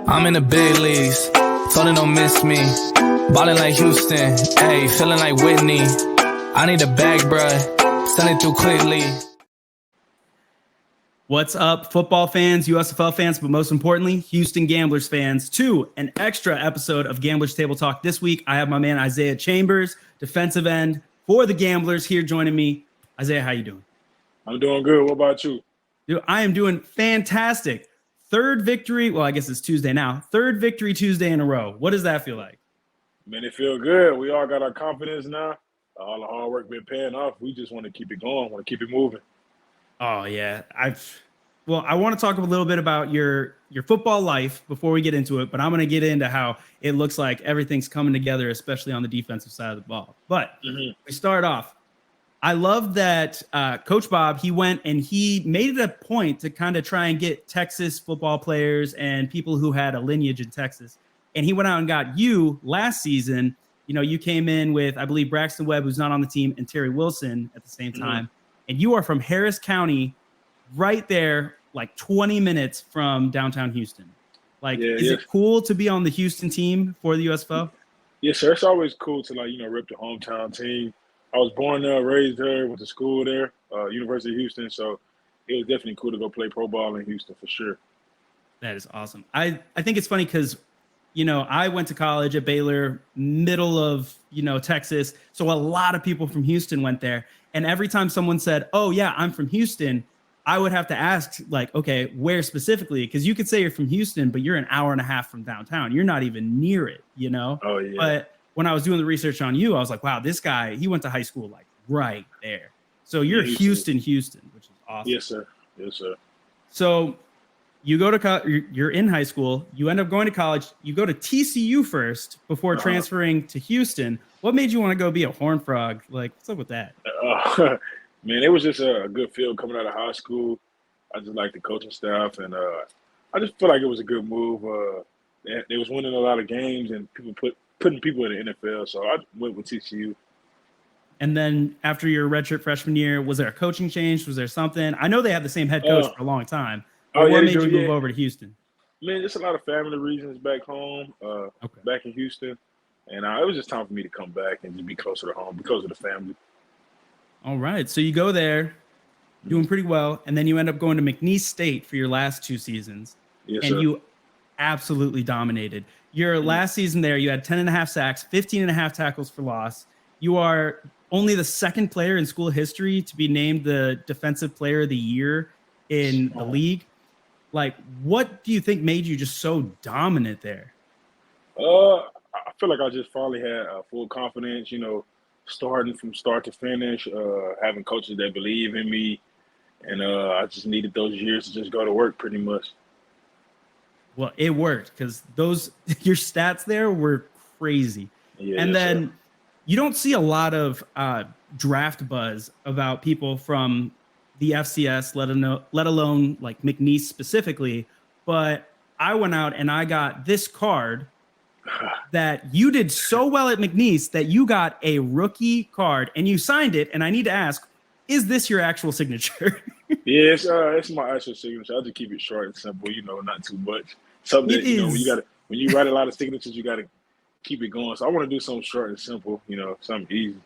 I'm in the big leagues, told them don't miss me. Ballin' like Houston, ayy, feeling like Whitney. I need a bag, bruh, send it through quickly. What's up, football fans, USFL fans, but most importantly, Houston Gamblers fans, to an extra episode of Gamblers Table Talk. This week, I have my man Isaiah Chambers, defensive end for the Gamblers, here joining me. Isaiah, how you doing? I'm doing good. What about you? Dude, I am doing fantastic. Third victory, well, I guess it's Tuesday now. Third victory Tuesday in a row. What does that feel like? Man, it feel good. We all got our confidence now. All the hard work been paying off. We just want to keep it going, want to keep it moving. Oh, yeah. I want to talk a little bit about your football life before we get into it, but I'm going to get into how it looks like everything's coming together, especially on the defensive side of the ball. But we start off. I love that Coach Bob, he went and he made it a point to kind of try and get Texas football players and people who had a lineage in Texas. And he went out and got you last season. You know, you came in with, I believe, Braxton Webb, who's not on the team, and Terry Wilson at the same time. And you are from Harris County, right there, like 20 minutes from downtown Houston. Like, is it cool to be on the Houston team for the USFL? Yes, sir. It's always cool to, rep the hometown team. I was born there, raised there, went to school there, University of Houston. So it was definitely cool to go play pro ball in Houston for sure. That is awesome. I think it's funny because, I went to college at Baylor, middle of, Texas. So a lot of people from Houston went there. And every time someone said, oh, yeah, I'm from Houston, I would have to ask, like, okay, where specifically? Because you could say you're from Houston, but you're an hour and a half from downtown. You're not even near it, Oh, yeah. But when I was doing the research on you, I was like, wow, this guy, he went to high school like right there. So you're Houston, which is awesome. Yes, sir. Yes, sir. So you go to you're in high school. You end up going to college. You go to TCU first before transferring to Houston. What made you want to go be a Horned Frog? Like, what's up with that? Man, it was just a good feel coming out of high school. I just like the coaching staff, and I just feel like it was a good move. They was winning a lot of games, and putting people in the NFL, so I went with TCU. And then after your redshirt freshman year, was there a coaching change? Was there something? I know they had the same head coach for a long time. What made you move over to Houston? Man, just a lot of family reasons back home, back in Houston. And it was just time for me to come back and just be closer to home because of the family. All right. So you go there, doing pretty well, and then you end up going to McNeese State for your last 2 seasons. Yes, and sir. You absolutely dominated. Your last season there, you had 10.5 sacks, 15.5 tackles for loss. You are only the second player in school history to be named the Defensive Player of the Year in the league. Like, what do you think made you just so dominant there? I feel like I just finally had full confidence, starting from start to finish, having coaches that believe in me. And I just needed those years to just go to work pretty much. Well, it worked because your stats there were crazy. Yeah, and then you don't see a lot of draft buzz about people from the FCS, let alone like McNeese specifically. But I went out and I got this card that you did so well at McNeese that you got a rookie card and you signed it. And I need to ask, is this your actual signature? Yeah, it's my actual signature. I just keep it short and simple, not too much. Something that, when you write a lot of signatures, you got to keep it going. So I want to do something short and simple, something easy.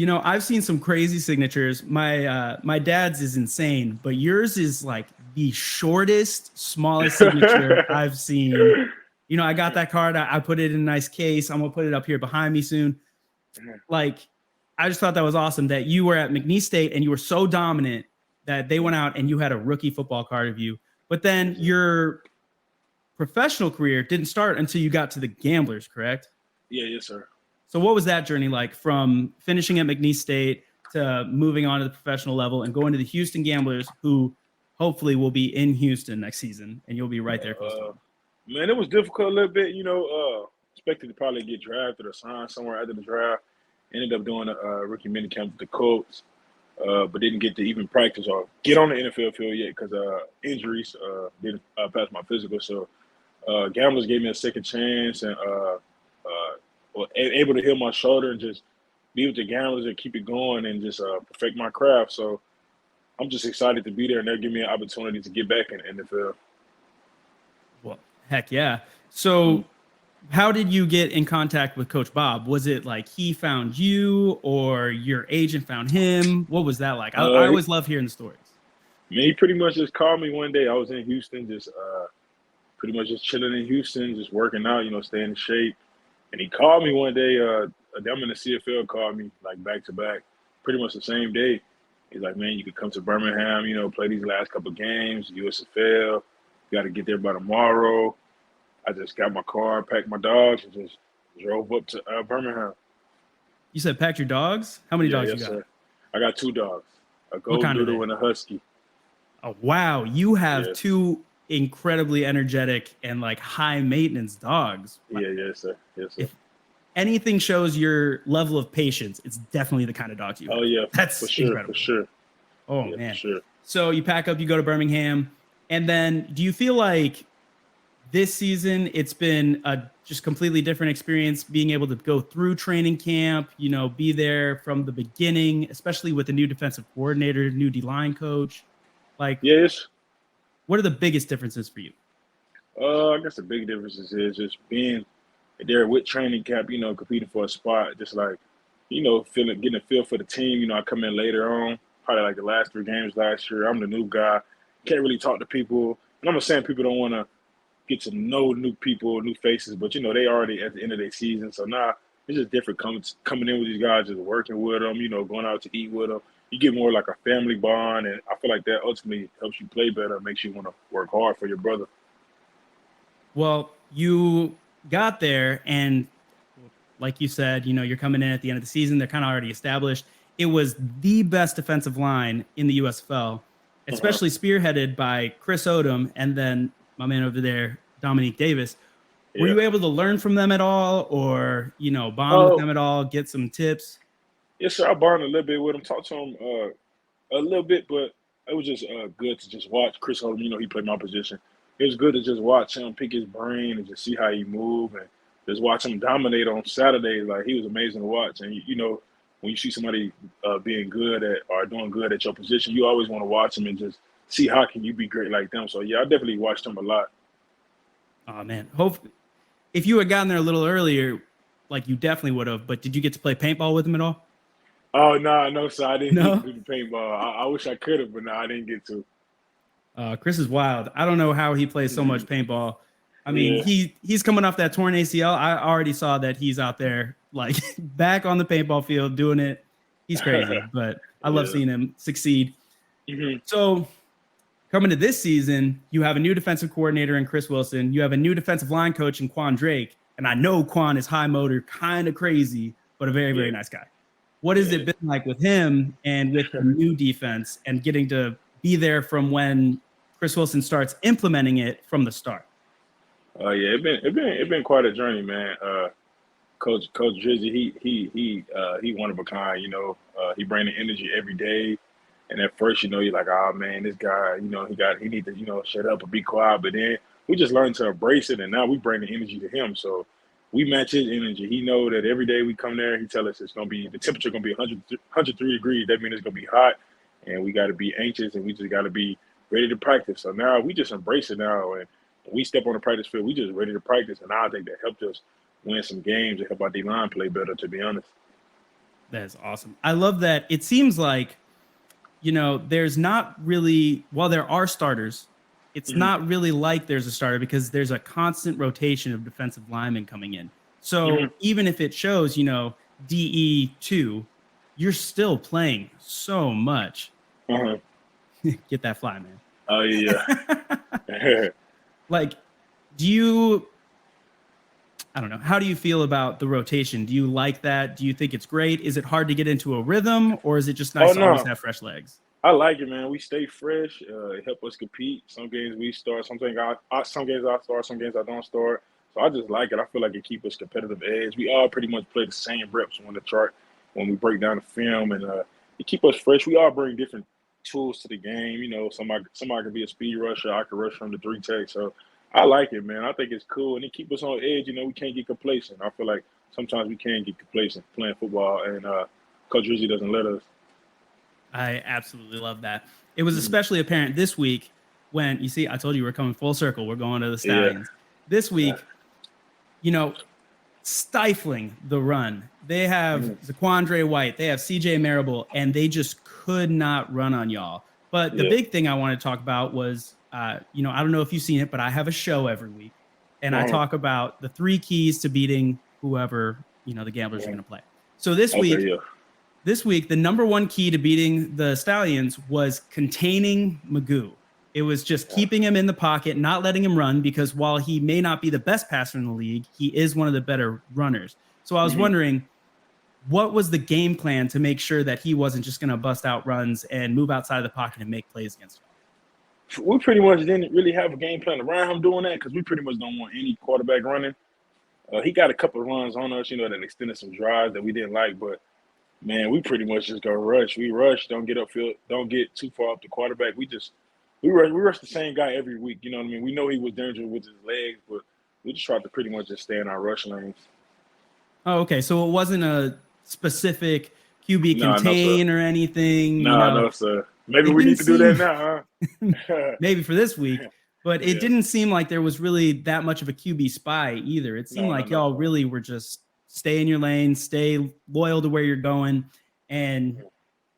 I've seen some crazy signatures. My dad's is insane, but yours is like the shortest, smallest signature I've seen. I got that card. I put it in a nice case. I'm going to put it up here behind me soon. Like, I just thought that was awesome that you were at McNeese State and you were so dominant that they went out and you had a rookie football card of you. But then your professional career didn't start until you got to the Gamblers, correct? Yeah, yes, sir. So what was that journey like from finishing at McNeese State to moving on to the professional level and going to the Houston Gamblers, who hopefully will be in Houston next season, and you'll be right there close to them? Man, it was difficult a little bit, expected to probably get drafted or signed somewhere after the draft. Ended up doing a rookie minicamp with the Colts, but didn't get to even practice or get on the NFL field yet because injuries didn't pass my physical. So Gamblers gave me a second chance and able to heal my shoulder and just be with the Gamblers and keep it going and just perfect my craft. So I'm just excited to be there, and they'll give me an opportunity to get back in the NFL. Well, Heck yeah. So how did you get in contact with Coach Bob? Was it like he found you or your agent found him? What was that like? I He, always love hearing the stories. man, he pretty much just called me one day. I was in Houston, just pretty much just chilling in Houston, just working out, staying in shape. And he called me one day. Them in the CFL called me like back to back, pretty much the same day. He's like, man, you could come to Birmingham, play these last couple games, USFL. You got to get there by tomorrow. I just got my car, packed my dogs, and just drove up to Birmingham. You said packed your dogs? How many dogs Yes, you got? sir. I got 2 dogs, a What golden kind are doodle they? and a husky. Oh, wow. You have Yes. 2 incredibly energetic and like high maintenance dogs. Yeah, yes, sir. Yes, sir. If anything shows your level of patience, it's definitely the kind of dogs you have. Oh yeah, for That's sure, incredible. for sure. Oh, Yeah, man. for sure. So you pack up, you go to Birmingham, and then do you feel like this season it's been a just completely different experience being able to go through training camp, be there from the beginning, especially with the new defensive coordinator, new D-line coach? Like, Yes. what are the biggest differences for you? I guess the big difference is just being there with training camp, competing for a spot, just like, getting a feel for the team. I come in later on, probably like the last 3 games last year. I'm the new guy. Can't really talk to people. And I'm not saying people don't want to get to know new people, new faces, but they already at the end of their season. So now it's just different coming in with these guys, just working with them, going out to eat with them. You get more like a family bond, and I feel like that ultimately helps you play better, makes you want to work hard for your brother. Well, you got there, and like you said, you're coming in at the end of the season. They're kind of already established. It was the best defensive line in the USFL, Uh-huh. especially spearheaded by Chris Odom and then my man over there, Dominique Davis. Were Yeah. you able to learn from them at all, or bond with Oh, them at all, get some tips? yes, sir. I bonded a little bit with him, talked to him a little bit, but it was just good to just watch Chris Holm. He played my position. It was good to just watch him pick his brain and just see how he move and just watch him dominate on Saturday. Like, he was amazing to watch. And when you see somebody being good at or doing good at your position, you always want to watch him and just see how can you be great like them. So yeah, I definitely watched him a lot. Oh man, hope if you had gotten there a little earlier, like you definitely would have. But did you get to play paintball with him at all? Oh no, sir, I didn't get No. to do the paintball. I wish I could have, but no, I didn't get to. Chris is wild. I don't know how he plays so much paintball. I mean, Yeah, he's coming off that torn ACL. I already saw that he's out there like back on the paintball field doing it. He's crazy, but I love yeah. seeing him succeed. Hmm. So coming to this season, you have a new defensive coordinator in Chris Wilson. You have a new defensive line coach in Quan Drake. And I know Quan is high motor, kind of crazy, but a very, very Yeah, nice guy. What has it yeah. been like with him and with the new defense and getting to be there from when Chris Wilson starts implementing it from the start? Yeah, it been quite a journey, man. Coach Drizzy, he one of a kind. He bring the energy every day. And at first, you're like, oh man, this guy, he need to, shut up and be quiet. But then we just learned to embrace it, and now we bring the energy to him. So we match his energy. He know that every day we come there, he tell us it's gonna be the temperature gonna be 103 degrees. That means it's gonna be hot, and we got to be anxious, and we just got to be ready to practice. So now we just embrace it now, and when we step on the practice field, we just ready to practice. And I think that helped us win some games and help our D line play better. To be honest. That is awesome. I love that. It seems like, there's not really, while there are starters, it's Hmm. not really like there's a starter because there's a constant rotation of defensive linemen coming in. Hmm. So even if it shows, DE2, you're still playing so much. Uh-huh. Get that fly, man. Oh yeah. Like, do you, I don't know, how do you feel about the rotation? Do you like that? Do you think it's great? Is it hard to get into a rhythm, or is it just Oh nice to always no. have fresh legs? I like it, man. We stay fresh. It help us compete. Some games we start. Some games I start. Some games I don't start. So I just like it. I feel like it keep us competitive edge. We all pretty much play the same reps on the chart when we break down the film, and it keep us fresh. We all bring different tools to the game. Somebody could be a speed rusher. I could rush from the 3 tech. So I like it, man. I think it's cool, and it keep us on edge. We can't get complacent. I feel like sometimes we can get complacent playing football, and Coach Rizzi doesn't let us. I absolutely love that. It was Mhm. especially apparent this week when you see, I told you we're coming full circle. We're going to the Yeah. Stallions. This week, stifling the run. They have Zaquandre White, they have CJ Marable, and they just could not run on y'all. But the big thing I want to talk about was, I don't know if you've seen it, but I have a show every week, and I talk about the 3 keys to beating whoever, the gamblers are going to play. So this week, the number 1 key to beating the Stallions was containing Magoo. It was just keeping him in the pocket, not letting him run, because while he may not be the best passer in the league, he is one of the better runners. So I was wondering, what was the game plan to make sure that he wasn't just going to bust out runs and move outside of the pocket and make plays against him? We pretty much didn't really have a game plan around him doing that because we pretty much don't want any quarterback running. He got a couple of runs on us, that extended some drives that we didn't like, but man, we pretty much just go rush. We rush, don't get upfield, don't get too far up the quarterback. We rush the same guy every week. You know what I mean? We know he was dangerous with his legs, but we just tried to pretty much just stay in our rush lanes. Oh, okay. So it wasn't a specific QB contain or anything. No, sir. Maybe we need to do that now, huh? Maybe for this week. But it didn't seem like there was really that much of a QB spy either. It seemed like y'all really were just stay in your lane, stay loyal to where you're going. And,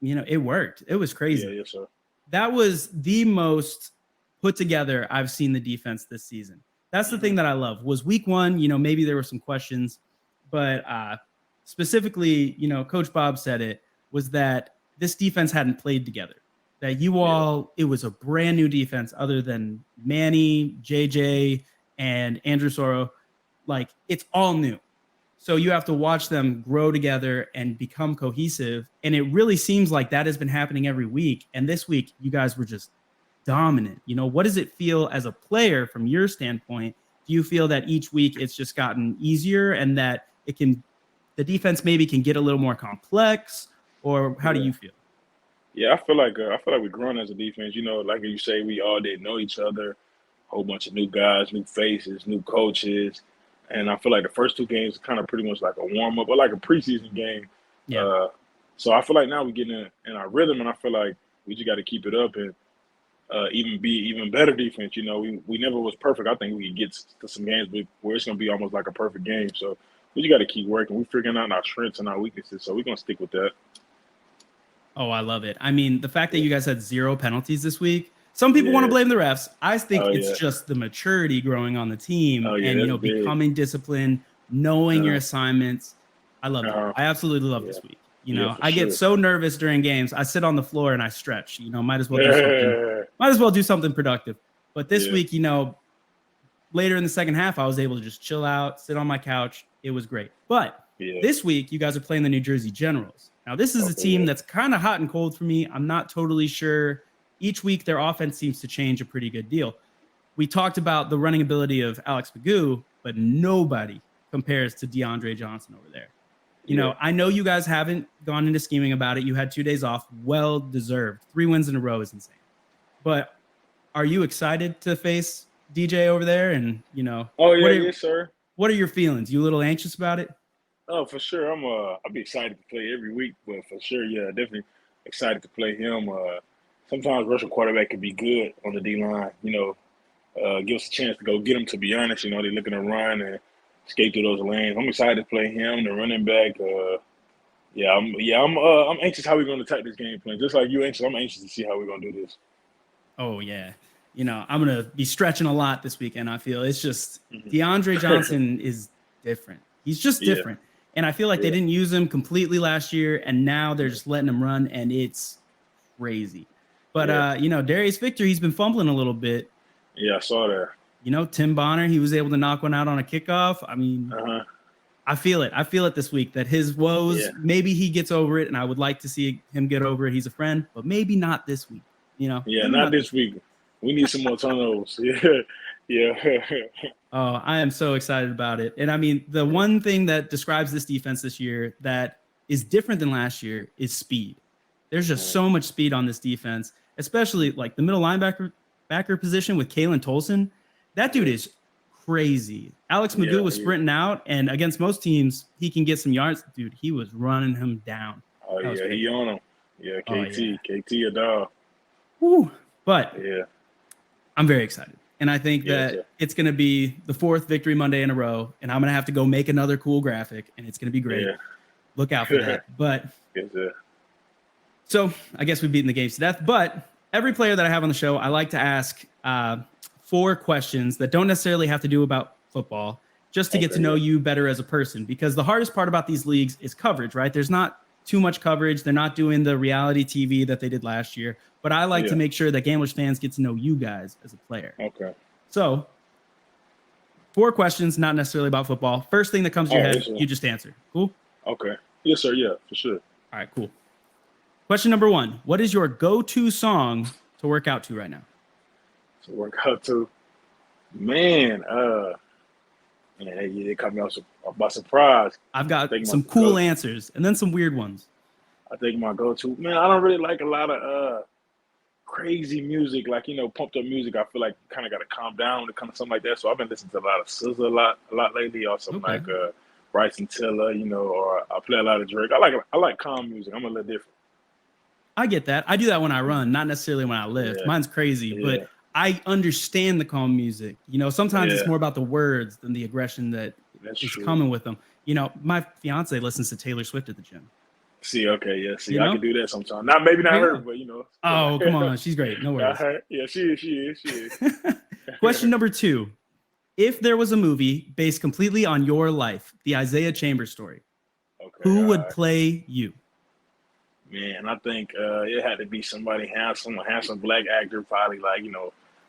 it worked. It was crazy. Yeah, yes, sir. That was the most put together I've seen the defense this season. That's the thing that I love. Was week 1, maybe there were some questions, but specifically, Coach Bob said it, was that this defense hadn't played together. That it was a brand new defense other than Manny, JJ, and Andrew Sorrow. Like, it's all new. So you have to watch them grow together and become cohesive. And it really seems like that has been happening every week. And this week, you guys were just dominant. What does it feel as a player from your standpoint? Do you feel that each week it's just gotten easier and that the defense maybe can get a little more complex? Or how do you feel? Yeah, I feel like we're growing as a defense. Like you say, we all didn't know each other. A whole bunch of new guys, new faces, new coaches. And I feel like the first 2 games kind of pretty much like a warm-up or like a preseason game. Yeah. So I feel like now we're getting in our rhythm, and I feel like we just got to keep it up and even be even better defense. We never was perfect. I think we can get to some games where it's going to be almost like a perfect game. So we just got to keep working. We're figuring out our strengths and our weaknesses, so we're going to stick with that. Oh, I love it. I mean, the fact that you guys had 0 penalties this week, some people want to blame the refs. I think it's just the maturity growing on the team and, becoming disciplined, knowing your assignments. I love it. I absolutely love this week. I get so nervous during games. I sit on the floor and I stretch, might as well do something productive. But this week, later in the second half, I was able to just chill out, sit on my couch. It was great. But this week, you guys are playing the New Jersey Generals. Now, this is a team that's kind of hot and cold for me. I'm not totally sure. Each week, their offense seems to change a pretty good deal. We talked about the running ability of Alex Magoo, but nobody compares to DeAndre Johnson over there. I know you guys haven't gone into scheming about it. You had 2 days off. Well deserved. 3 wins in a row is insane. But are you excited to face DJ over there? And, yes, sir. What are your feelings? You a little anxious about it? Oh, for sure. I'll be excited to play every week, but for sure, definitely excited to play him. Sometimes rushing quarterback can be good on the D-line, give us a chance to go get him, to be honest. They're looking to run and escape through those lanes. I'm excited to play him, the running back. I'm anxious how we're going to attack this game plan. Just like you anxious, I'm anxious to see how we're going to do this. Oh, yeah. I'm going to be stretching a lot this weekend, I feel. It's just DeAndre Johnson is different. He's just different. And I feel like they didn't use him completely last year, and now they're just letting him run, and it's crazy. But, Darius Victor, he's been fumbling a little bit. Yeah, I saw that. Tim Bonner, he was able to knock one out on a kickoff. I mean, I feel it. I feel it this week that his woes, maybe he gets over it, and I would like to see him get over it. He's a friend, but maybe not this week. Yeah, not this week. We need some more turnovers. Yeah. Oh, I am so excited about it. And I mean, the one thing that describes this defense this year that is different than last year is speed. There's just so much speed on this defense, especially like the middle linebacker position with Kalen Tolson. That dude is crazy. Alex Magoo was sprinting out, and against most teams, he can get some yards. Dude, he was running him down. Oh, yeah, he on him. Yeah, KT a dog. Woo. But I'm very excited. And I think that it's going to be the 4th Victory Monday in a row. And I'm going to have to go make another cool graphic, and it's going to be great. Yeah. Look out for that. But so I guess we've beaten the games to death. But every player that I have on the show, I like to ask 4 questions that don't necessarily have to do about football, just to get to know you better as a person. Because the hardest part about these leagues is coverage, right? There's not too much coverage. They're not doing the reality TV that they did last year. But I like to make sure that Gamblers fans get to know you guys as a player. Okay. So 4 questions, not necessarily about football. First thing that comes to your head, you just answer. Cool? Okay. Yes, sir. Yeah, for sure. All right, cool. Question number 1. What is your go-to song to work out to right now? To work out to? Man, they caught me by surprise. I've got some cool answers and then some weird ones. I think my go-to, man, I don't really like a lot of crazy music, like, pumped up music. I feel like you kind of got to calm down when it comes to something like that. So I've been listening to a lot of SZA a lot lately, or something like Bryson Tiller, or I play a lot of Drake. I like calm music. I'm a little different. I get that. I do that when I run, not necessarily when I lift. Mine's crazy, but I understand the calm music. Sometimes it's more about the words than the aggression that is coming with them. My fiance listens to Taylor Swift at the gym. See, okay, yeah. See, I can do that sometimes. Not her, but Oh, come on, she's great. No worries. Yeah, she is. Question number 2: if there was a movie based completely on your life, the Isaiah Chambers story, who would play you? Man, I think it had to be somebody handsome, a handsome black actor, probably like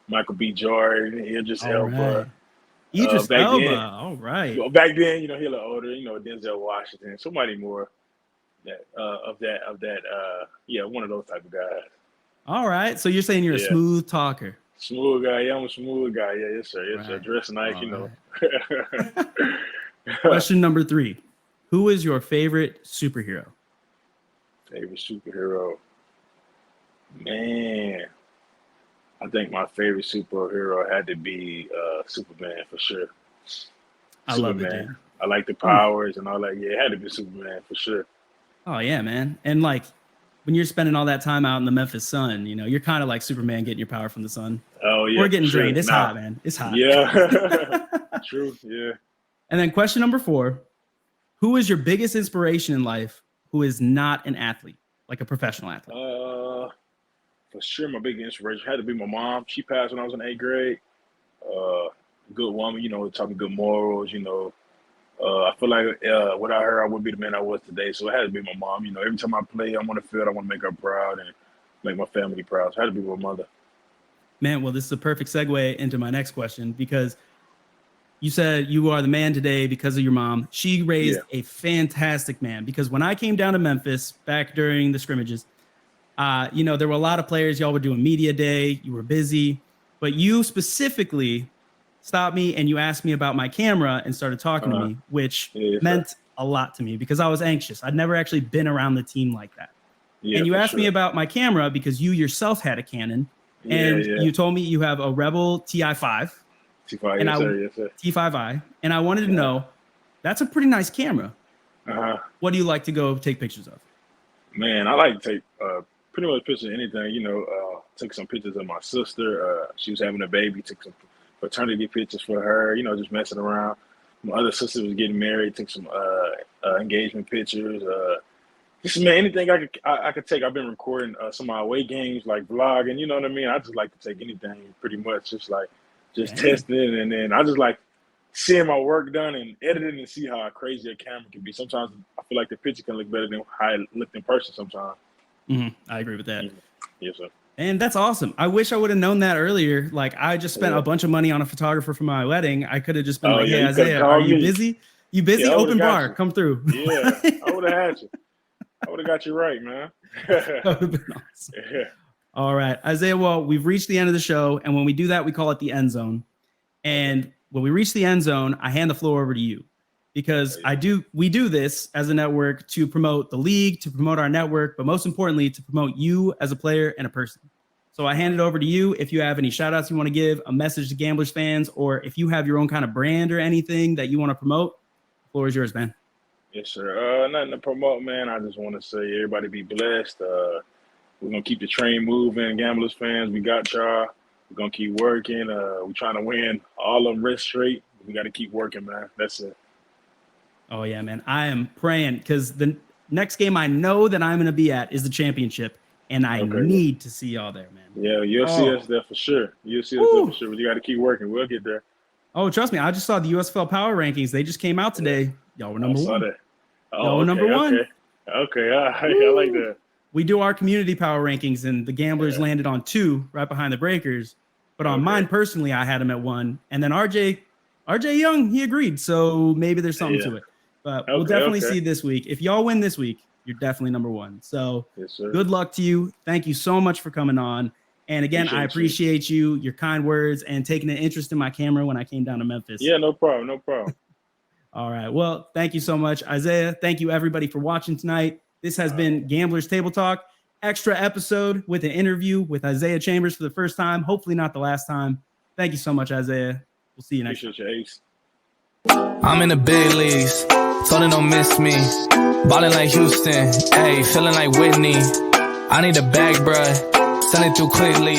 Michael B. Jordan, Idris Elba. Idris Elba, all right. Back then, he a little older, Denzel Washington, somebody more. Of that, one of those type of guys. All right, so you're saying you're a smooth talker. Smooth guy, I'm a smooth guy. Yeah, yes sir, sir. Dress nice, Right. Question number 3: who is your favorite superhero? Favorite superhero, man. I think my favorite superhero had to be Superman for sure. I love it, dude. I like the powers and all that. Yeah, it had to be Superman for sure. Oh, yeah, man. And like when you're spending all that time out in the Memphis sun, you're kind of like Superman getting your power from the sun. Oh, yeah. We're getting drained. It's hot, man. It's hot. Yeah. True. Yeah. And then question number 4: who is your biggest inspiration in life who is not an athlete, like a professional athlete? For sure, my big inspiration had to be my mom. She passed when I was in 8th grade. Good woman, taught me good morals, I feel like without her, I wouldn't be the man I was today. So it had to be my mom. Every time I play, I'm on the field, I want to make her proud and make my family proud. So it had to be my mother. Man, well, this is a perfect segue into my next question, because you said you are the man today because of your mom. She raised a fantastic man, because when I came down to Memphis back during the scrimmages, there were a lot of players. Y'all were doing media day. You were busy, but you specifically stopped me and you asked me about my camera and started talking to me, which meant a lot to me because I was anxious. I'd never actually been around the team like that. Yeah, and you asked me about my camera because you yourself had a Canon, and you told me you have a Rebel TI5. T5, and yes, sir. T5i. And I wanted to know, that's a pretty nice camera. What do you like to go take pictures of? Man, I like to take pretty much pictures of anything. Took some pictures of my sister. She was having a baby. Took some paternity pictures for her, just messing around. My other sister was getting married, took some engagement pictures. Just anything I could take. I've been recording some of my away games, like vlogging, you know what I mean? I just like to take anything pretty much, just testing it, and then I just like seeing my work done and editing and see how crazy a camera can be. Sometimes I feel like the picture can look better than how it looked in person sometimes. I agree with that. Yes, sir. And that's awesome. I wish I would have known that earlier. Like, I just spent a bunch of money on a photographer for my wedding. I could have just been hey, Isaiah, are you busy? You busy? Open bar, come through. Yeah, I would have had you. I would have got you right, man. That would have been awesome. Yeah. All right, Isaiah, well, we've reached the end of the show. And when we do that, we call it the end zone. And when we reach the end zone, I hand the floor over to you. Because we do this as a network to promote the league, to promote our network, but most importantly, to promote you as a player and a person. So I hand it over to you. If you have any shout outs you want to give, a message to Gamblers fans, or if you have your own kind of brand or anything that you want to promote, the floor is yours, man. Yes, sir. Nothing to promote, man. I just want to say everybody be blessed. We're going to keep the train moving. Gamblers fans, we got y'all. We're gonna keep working. We're trying to win all of them rest straight. We got to keep working, man. That's it. Oh yeah, man. I am praying because the next game I know that I'm going to be at is the championship, and I need to see y'all there, man. Yeah, you'll see us there for sure. You'll see us there for sure. But you got to keep working. We'll get there. Oh, trust me. I just saw the USFL power rankings. They just came out today. Y'all were number one. That. Oh, y'all were number one. Okay. I like that. We do our community power rankings, and the Gamblers landed on 2, right behind the Breakers. But on mine personally, I had them at 1. And then RJ Young, he agreed. So maybe there's something to it. But we'll definitely see this week. If y'all win this week, you're definitely number 1. So good luck to you. Thank you so much for coming on. And again, I appreciate you, your kind words, and taking an interest in my camera when I came down to Memphis. Yeah, no problem. All right. Well, thank you so much, Isaiah. Thank you, everybody, for watching tonight. This has been Gamblers Table Talk, extra episode with an interview with Isaiah Chambers for the first time. Hopefully not the last time. Thank you so much, Isaiah. We'll see you next time. Appreciate you, Ace. I'm in the big leagues, so they don't miss me. Ballin' like Houston, ayy, feeling like Whitney. I need a bag, bruh, send it through quickly.